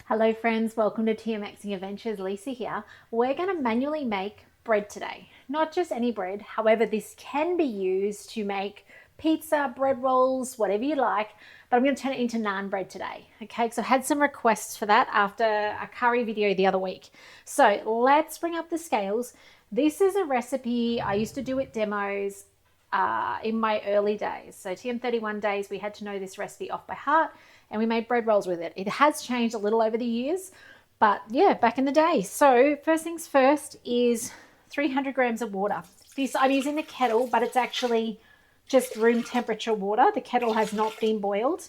Hello friends, welcome to TMXing Adventures. Lisa here. We're going to manually make bread today. Not just any bread, however this can be used to make pizza, bread rolls, whatever you like, but I'm going to turn it into naan bread today. Okay, because I had some requests for that after a curry video the other week. So let's bring up the scales. This is a recipe I used to do at demos in my early days. So TM31 days, we had to know this recipe off by heart and we made bread rolls with it. It has changed a little over the years, but yeah, back in the day. So first things first is 300 grams of water. This, I'm using the kettle, but it's actually just room temperature water. The kettle has not been boiled.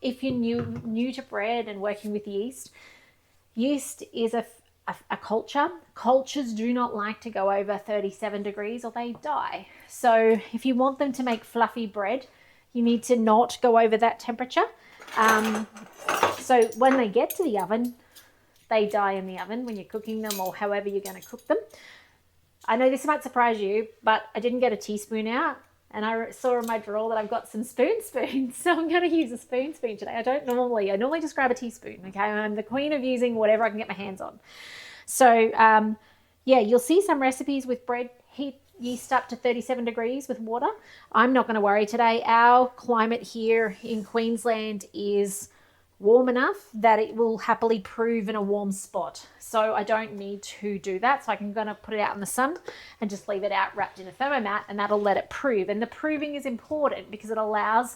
If you're new to bread and working with yeast, yeast is a culture. Cultures do not like to go over 37 degrees or they die. So if you want them to make fluffy bread, you need to not go over that temperature. So when they get to the oven, they die in the oven when you're cooking them or however you're going to cook them. I know this might surprise you, but I didn't get a teaspoon out. And I saw in my drawer that I've got some spoons. So I'm going to use a spoon today. I normally just grab a teaspoon. Okay, I'm the queen of using whatever I can get my hands on. So yeah, you'll see some recipes with bread heat yeast up to 37 degrees with water. I'm not going to worry today. Our climate here in Queensland is warm enough that it will happily prove in a warm spot. So I don't need to do that. So I'm going to put it out in the sun and just leave it out wrapped in a thermomat and that'll let it prove. And the proving is important because it allows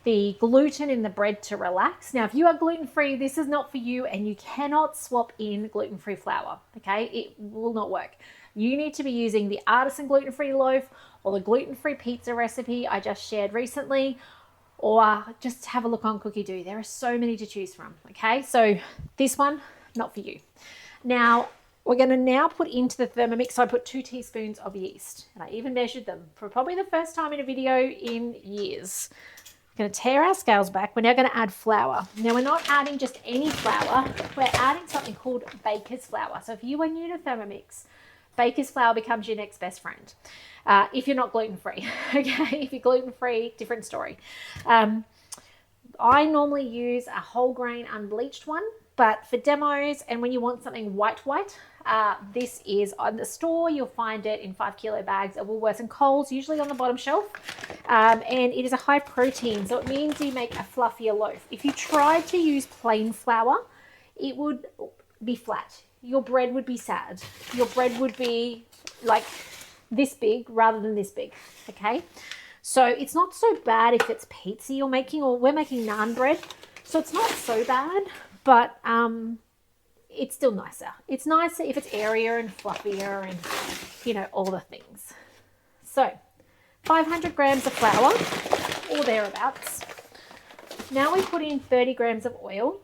the gluten in the bread to relax. Now, if you are gluten-free, this is not for you and you cannot swap in gluten-free flour, okay? It will not work. You need to be using the artisan gluten-free loaf or the gluten-free pizza recipe I just shared recently, or just have a look on Cookidoo. There are so many to choose from, okay? So this one, not for you. Now, we're going to now put into the Thermomix, so I put 2 teaspoons of yeast, and I even measured them for probably the first time in a video in years. We're going to tear our scales back. We're now going to add flour. Now, we're not adding just any flour. We're adding something called baker's flour. So if you are new to Thermomix, baker's flour becomes your next best friend. If you're not gluten-free, okay? If you're gluten-free, different story. I normally use a whole grain unbleached one, but for demos and when you want something white, this is on the store. You'll find it in 5 kilo bags at Woolworths and Coles, usually on the bottom shelf. And it is a high protein, so it means you make a fluffier loaf. If you tried to use plain flour, it would be flat. Your bread would be sad. Your bread would be like this big rather than this big, okay? So it's not so bad if it's pizza you're making, or we're making naan bread, so it's not so bad, but it's still nicer. It's nicer if it's airier and fluffier and, you know, all the things. So 500 grams of flour or thereabouts. Now we put in 30 grams of oil.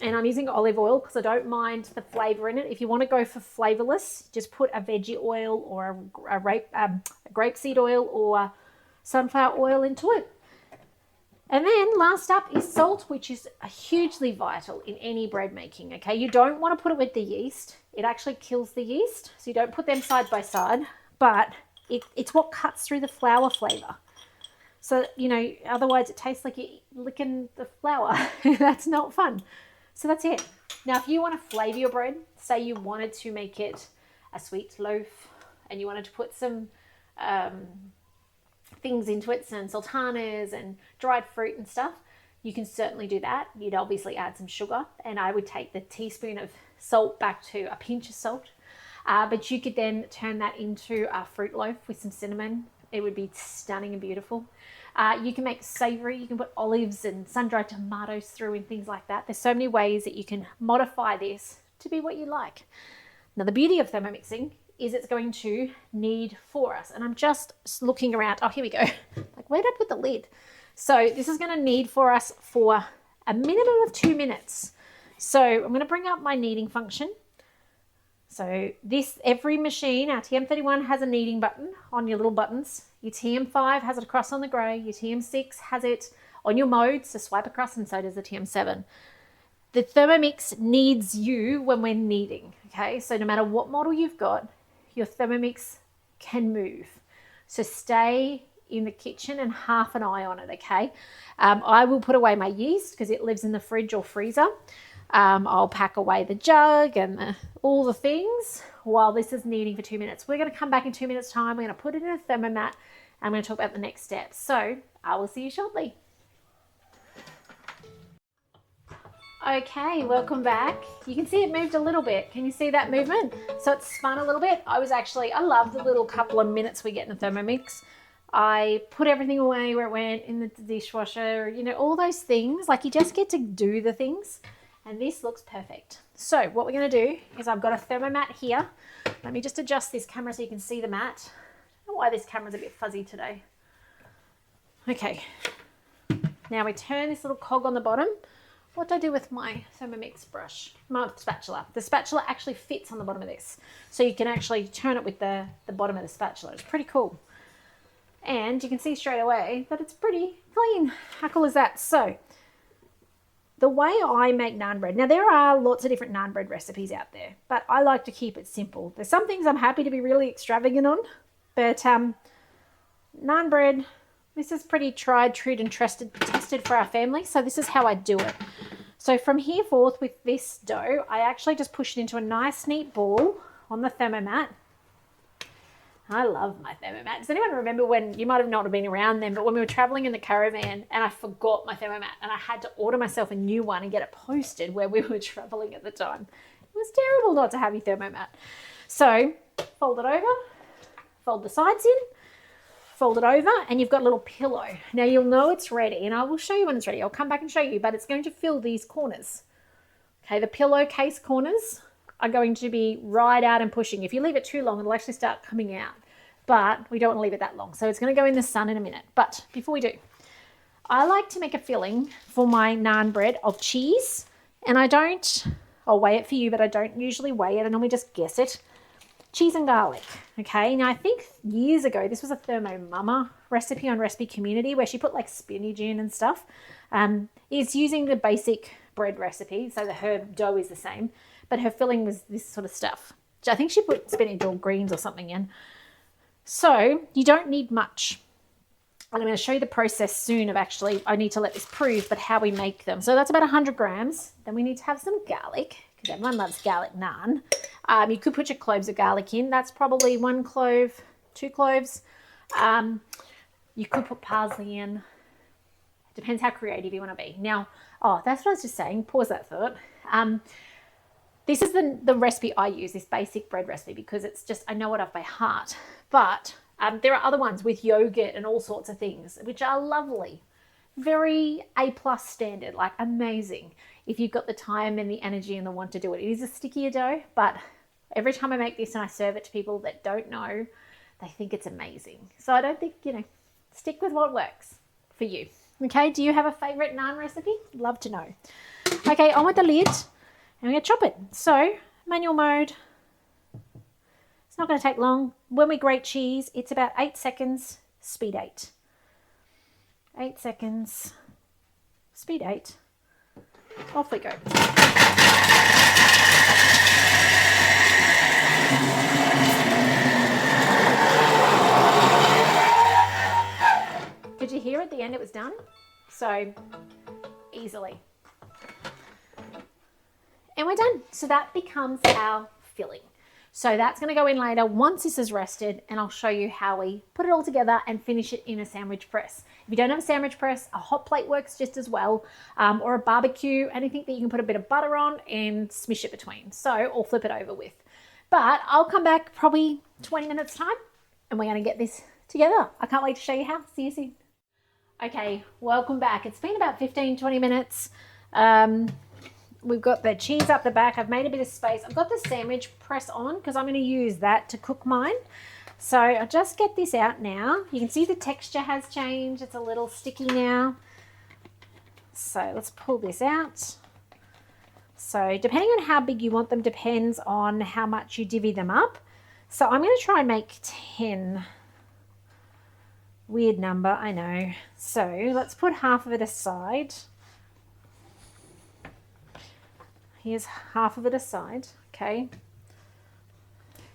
And I'm using olive oil because I don't mind the flavor in it. If you want to go for flavorless, just put a veggie oil or a grapeseed oil or sunflower oil into it. And then last up is salt, which is hugely vital in any bread making, okay? You don't want to put it with the yeast. It actually kills the yeast, so you don't put them side by side, but it's what cuts through the flour flavor. So, you know, otherwise it tastes like you're licking the flour. That's not fun. So that's it. Now, if you want to flavor your bread, say you wanted to make it a sweet loaf and you wanted to put some things into it, some sultanas and dried fruit and stuff, you can certainly do that. You'd obviously add some sugar, and I would take the teaspoon of salt back to a pinch of salt. But you could then turn that into a fruit loaf with some cinnamon. It would be stunning and beautiful. You can make savory. You can put olives and sun-dried tomatoes through and things like that. There's so many ways that you can modify this to be what you like. Now, the beauty of thermomixing is it's going to knead for us. And I'm just looking around. Oh, here we go. Like, where did I put the lid? So this is going to knead for us for a minimum of 2 minutes. So I'm going to bring up my kneading function. So every machine, our TM31 has a kneading button on your little buttons. Your TM5 has it across on the grey. Your TM6 has it on your mode, so swipe across, and so does the TM7. The Thermomix needs you when we're kneading, okay? So no matter what model you've got, your Thermomix can move. So stay in the kitchen and half an eye on it, okay? I will put away my yeast because it lives in the fridge or freezer. I'll pack away the jug and all the things while this is kneading for 2 minutes. We're going to come back in 2 minutes time. We're going to put it in a thermomat. I'm going to talk about the next steps. So I will see you shortly. Okay, welcome back. You can see it moved a little bit. Can you see that movement? So it's spun a little bit. I love the little couple of minutes we get in the Thermomix. I put everything away where it went in the dishwasher, you know, all those things. Like you just get to do the things. And this looks perfect. So what we're going to do is I've got a thermomat here. Let me just adjust this camera so you can see the mat. I don't know why this camera's a bit fuzzy today. Okay. Now we turn this little cog on the bottom. What do I do with my Thermomix brush? My spatula. The spatula actually fits on the bottom of this. So you can actually turn it with the bottom of the spatula. It's pretty cool. And you can see straight away that it's pretty clean. How cool is that? So the way I make naan bread, now there are lots of different naan bread recipes out there, but I like to keep it simple. There's some things I'm happy to be really extravagant on, but naan bread, this is pretty tried, true, and tested for our family. So this is how I do it. So from here forth with this dough, I actually just push it into a nice neat ball on the thermomat. I love my thermomat. Does anyone remember when, you might have not been around then, but when we were traveling in the caravan and I forgot my thermomat and I had to order myself a new one and get it posted where we were traveling at the time. It was terrible not to have your thermomat. So fold it over, fold the sides in, fold it over, and you've got a little pillow. Now you'll know it's ready, and I will show you when it's ready. I'll come back and show you, but it's going to fill these corners. Okay, the pillowcase corners are going to be right out and pushing. If you leave it too long, it'll actually start coming out, but we don't want to leave it that long. So it's going to go in the sun in a minute. But before we do, I like to make a filling for my naan bread of cheese, and I'll weigh it for you, but I don't usually weigh it. I normally just guess it. Cheese and garlic. Okay, now I think years ago this was a Thermo Mama recipe on Recipe Community where she put like spinach in and stuff. It's using the basic bread recipe, so her dough is the same, but her filling was this sort of stuff. I think she put spinach or greens or something in. So you don't need much. And I'm going to show you the process soon of actually, I need to let this prove, but how we make them. So that's about 100 grams. Then we need to have some garlic, because everyone loves garlic naan. You could put your cloves of garlic in. That's probably 1 clove, 2 cloves. You could put parsley in. Depends how creative you want to be. Now, that's what I was just saying. Pause that thought. This is the recipe I use, this basic bread recipe, because it's just, I know it off by heart. But there are other ones with yogurt and all sorts of things, which are lovely. Very A+ standard, like amazing. If you've got the time and the energy and the want to do it. It is a stickier dough, but every time I make this and I serve it to people that don't know, they think it's amazing. So I don't think, stick with what works for you. Okay, do you have a favorite naan recipe? Love to know. Okay, on with the lid, and we're going to chop it. So, manual mode. It's not going to take long. When we grate cheese, it's about 8 seconds, speed 8. 8 seconds, speed 8. Off we go. Did you hear at the end it was done? So easily. And we're done. So that becomes our filling. So that's going to go in later once this is rested, and I'll show you how we put it all together and finish it in a sandwich press. If you don't have a sandwich press, a hot plate works just as well, or a barbecue, anything that you can put a bit of butter on and smish it between. So, or flip it over with. But I'll come back probably 20 minutes time, and we're going to get this together. I can't wait to show you how. See you soon. Okay, welcome back. It's been about 15-20 minutes. We've got the cheese up the back. I've made a bit of space. I've got the sandwich press on because I'm going to use that to cook mine. So I'll just get this out now. You can see the texture has changed. It's a little sticky now. So let's pull this out. So depending on how big you want them depends on how much you divvy them up. So I'm going to try and make 10. Weird number, I know. So let's put half of it aside. Here's half of it aside, okay.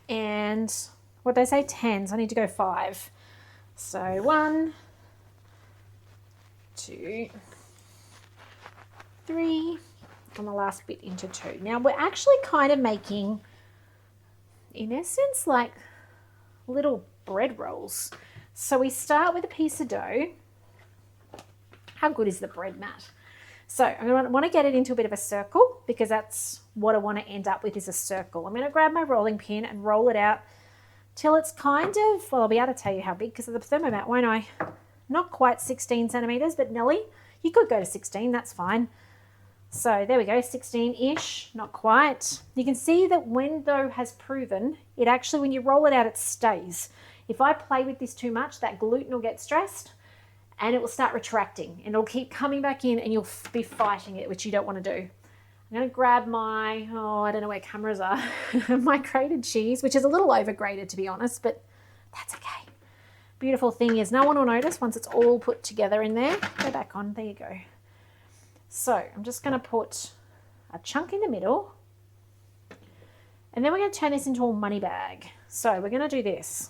And what did I say, 10, so I need to go 5. So 1, 2, 3, and the last bit into 2. Now we're actually kind of making, in essence, like little bread rolls. So we start with a piece of dough. How good is the bread mat? So I'm going to want to get it into a bit of a circle because that's what I want to end up with, is a circle. I'm going to grab my rolling pin and roll it out till it's kind of, well, I'll be able to tell you how big because of the thermomat, won't I? Not quite 16 centimeters, but Nelly, you could go to 16, that's fine. So there we go, 16-ish, not quite. You can see that when dough has proven, it actually, when you roll it out, it stays. If I play with this too much, that gluten will get stressed and it will start retracting and it'll keep coming back in and you'll be fighting it, which you don't want to do. I'm going to grab my, I don't know where cameras are, my grated cheese, which is a little over grated to be honest, but that's okay. Beautiful thing is no one will notice once it's all put together in there. Go back on, there you go. So I'm just going to put a chunk in the middle and then we're going to turn this into a money bag. So we're going to do this.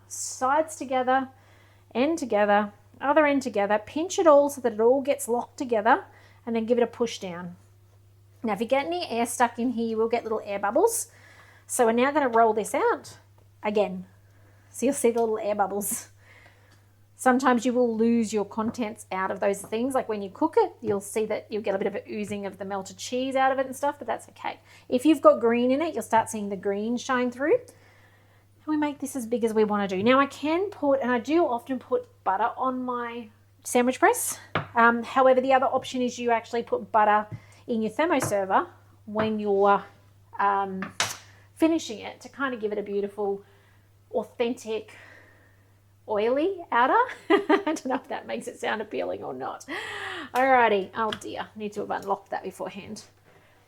Sides together, end together, other end together, pinch it all so that it all gets locked together and then give it a push down. Now if you get any air stuck in here, you will get little air bubbles. So we're now going to roll this out again. So you'll see the little air bubbles. Sometimes you will lose your contents out of those things. Like when you cook it, you'll see that you'll get a bit of an oozing of the melted cheese out of it and stuff, but that's okay. If you've got green in it, you'll start seeing the green shine through. And we make this as big as we want to do. Now I can put, and I do often put butter on my sandwich press. However, the other option is you actually put butter in your thermo server when you're finishing it to kind of give it a beautiful, authentic, oily outer. I don't know if that makes it sound appealing or not. Alrighty. Oh dear, need to have unlocked that beforehand.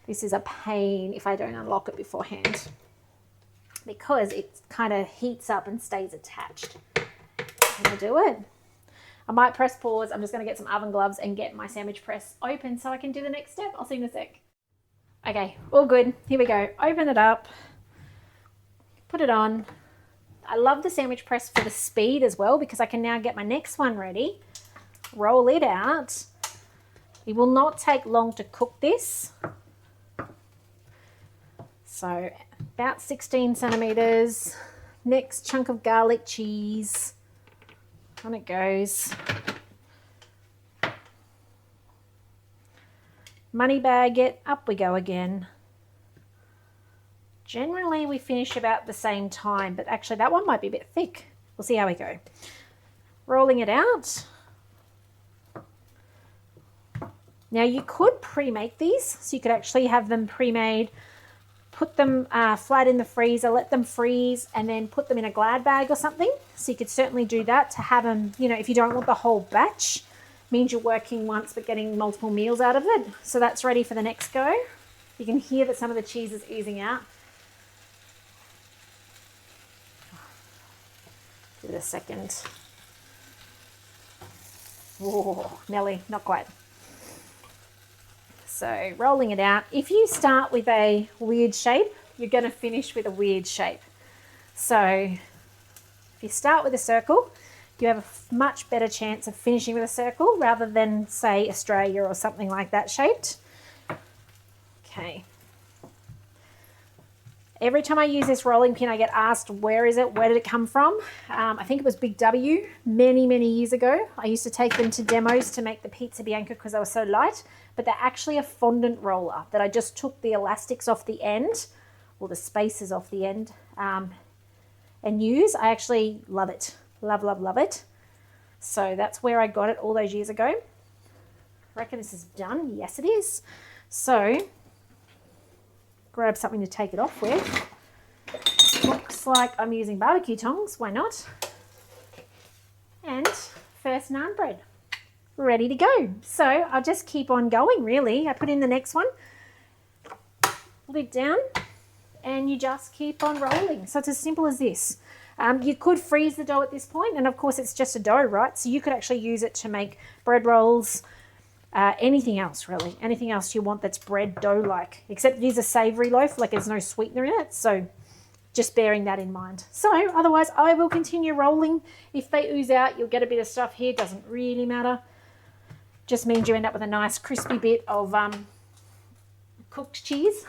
This is a pain if I don't unlock it beforehand because it kind of heats up and stays attached. I'm gonna do it. I might press pause. I'm just gonna get some oven gloves and get my sandwich press open so I can do the next step. I'll see you in a sec. Okay, all good. Here we go. Open it up, put it on. I love the sandwich press for the speed as well because I can now get my next one ready, roll it out. It will not take long to cook this. So about 16 centimeters. Next chunk of garlic cheese. On it goes. Money bag it, up we go again. Generally, we finish about the same time, but actually that one might be a bit thick. We'll see how we go. Rolling it out. Now you could pre-make these, so you could actually have them pre-made, put them flat in the freezer, let them freeze, and then put them in a Glad bag or something. So you could certainly do that to have them, you know, if you don't want the whole batch, means you're working once but getting multiple meals out of it. So that's ready for the next go. You can hear that some of the cheese is oozing out. Give it a second. Oh, Nelly, not quite. So rolling it out. If you start with a weird shape, you're going to finish with a weird shape. So if you start with a circle, you have a much better chance of finishing with a circle rather than, say, Australia or something like that shaped. Okay. Every time I use this rolling pin, I get asked, where is it? Where did it come from? I think it was Big W many, many years ago. I used to take them to demos to make the pizza bianca because they were so light, but they're actually a fondant roller that I just took the elastics off the end, or the spaces off the end, and use. I actually love it. Love, love, love it. So that's where I got it all those years ago. I reckon this is done. Yes, it is. So grab something to take it off with. Looks like I'm using barbecue tongs. Why not? And first naan bread. Ready to go. So I'll just keep on going, really. I put in the next one. Lid down. And you just keep on rolling. So it's as simple as this. You could freeze the dough at this point, and of course it's just a dough, right? So you could actually use it to make bread rolls, anything else really, anything else you want that's bread dough-like, except it is a savoury loaf, like there's no sweetener in it, so just bearing that in mind. So otherwise I will continue rolling. If they ooze out, you'll get a bit of stuff here. Doesn't really matter. Just means you end up with a nice crispy bit of cooked cheese,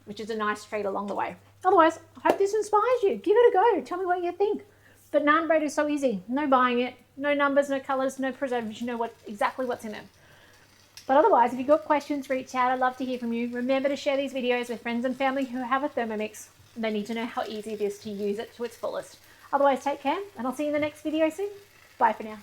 which is a nice treat along the way. Otherwise, I hope this inspires you. Give it a go. Tell me what you think. But naan bread is so easy. No buying it. No numbers, no colours, no preservatives. You know exactly what's in it. But otherwise, if you've got questions, reach out. I'd love to hear from you. Remember to share these videos with friends and family who have a Thermomix. They need to know how easy it is to use it to its fullest. Otherwise, take care, and I'll see you in the next video soon. Bye for now.